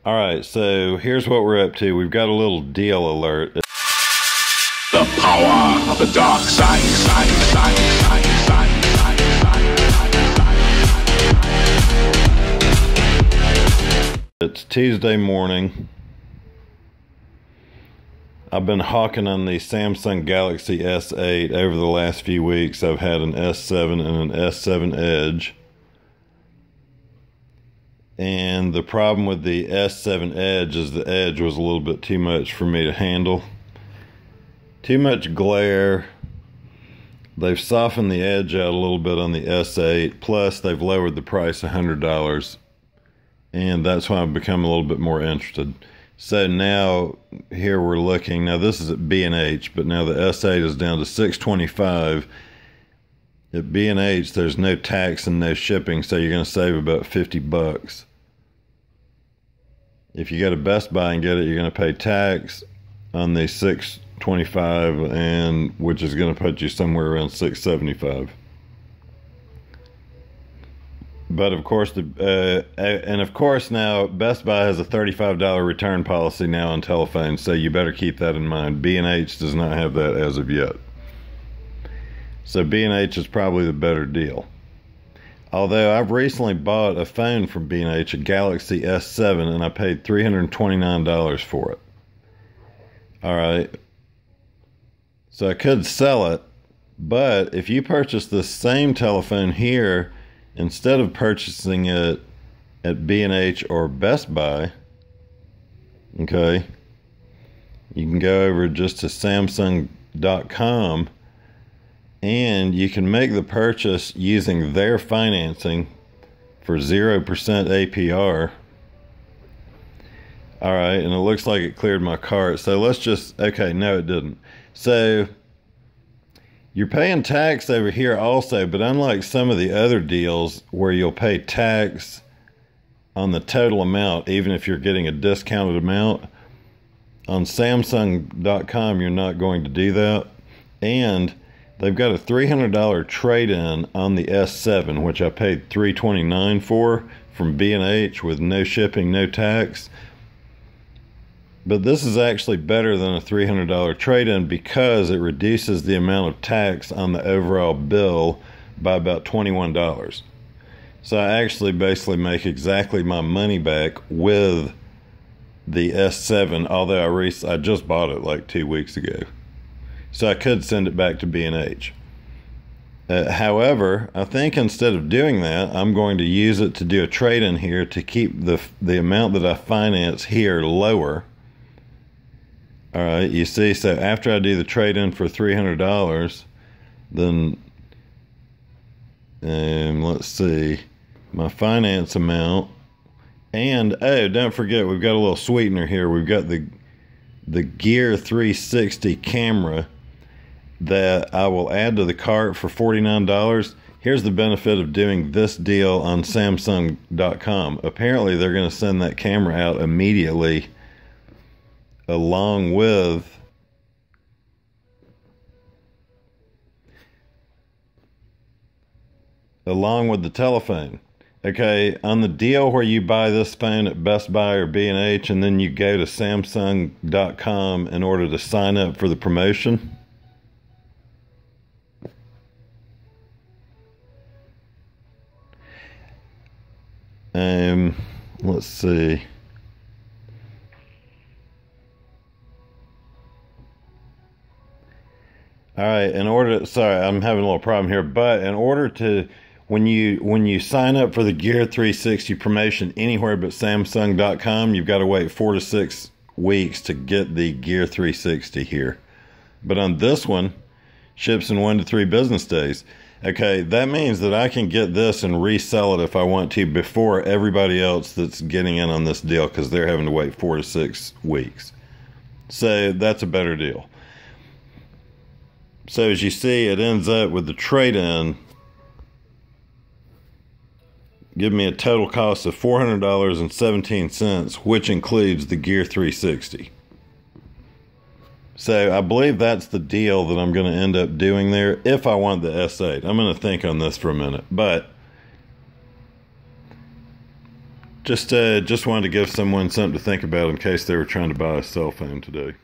All right, so here's what we're up to. We've got a little deal alert. The power of the dark side. It's Tuesday morning. I've been hawking on the Samsung Galaxy S8 over the last few weeks. I've had an S7 and an S7 Edge. And the problem with the S7 Edge is the edge was a little bit too much for me to handle. Too much glare. They've softened the edge out a little bit on the S8. Plus, they've lowered the price $100. And that's why I've become a little bit more interested. So now, here we're looking. Now, this is at B&H, but now the S8 is down to $625. At B&H, there's no tax and no shipping, so you're going to save about $50. If you go to Best Buy and get it, you're going to pay tax on the $625, and which is going to put you somewhere around $675. But of course, now Best Buy has a $35 return policy now on telephones, so you better keep that in mind. B&H does not have that as of yet. So B&H is probably the better deal. Although I've recently bought a phone from B&H, a Galaxy S7, and I paid $329 for it. All right. So I could sell it, but if you purchase the same telephone here, instead of purchasing it at B&H or Best Buy, okay, you can go over just to Samsung.com and you can make the purchase using their financing for 0% APR. All right, and it looks like it cleared my cart. So let's just, okay, no, it didn't. So you're paying tax over here also, but unlike some of the other deals where you'll pay tax on the total amount, even if you're getting a discounted amount, on Samsung.com, you're not going to do that. And they've got a $300 trade-in on the S7, which I paid $329 for from B&H with no shipping, no tax. But this is actually better than a $300 trade-in because it reduces the amount of tax on the overall bill by about $21. So I actually basically make exactly my money back with the S7, although I just bought it like 2 weeks ago. So I could send it back to B&H. However, I think instead of doing that, I'm going to use it to do a trade-in here to keep the amount that I finance here lower. All right, you see, so after I do the trade-in for $300, then let's see, my finance amount, and oh, don't forget, we've got a little sweetener here. We've got the Gear 360 camera that I will add to the cart for $49. Here's the benefit of doing this deal on Samsung.com. Apparently, they're going to send that camera out immediately along with the telephone. Okay, on the deal where you buy this phone at Best Buy or B&H and then you go to Samsung.com in order to sign up for the promotion, let's see. All right, sorry, I'm having a little problem here, but in order to, when you sign up for the Gear 360 promotion anywhere but Samsung.com, you've got to wait 4 to 6 weeks to get the Gear 360 here. But on this one, ships in 1 to 3 business days. Okay, that means that I can get this and resell it if I want to before everybody else that's getting in on this deal, because they're having to wait 4 to 6 weeks. So that's a better deal. So as you see, it ends up with the trade-in give me a total cost of $400.17, which includes the Gear 360. So I believe that's the deal that I'm going to end up doing there if I want the S8. I'm going to think on this for a minute, but Just wanted to give someone something to think about in case they were trying to buy a cell phone today.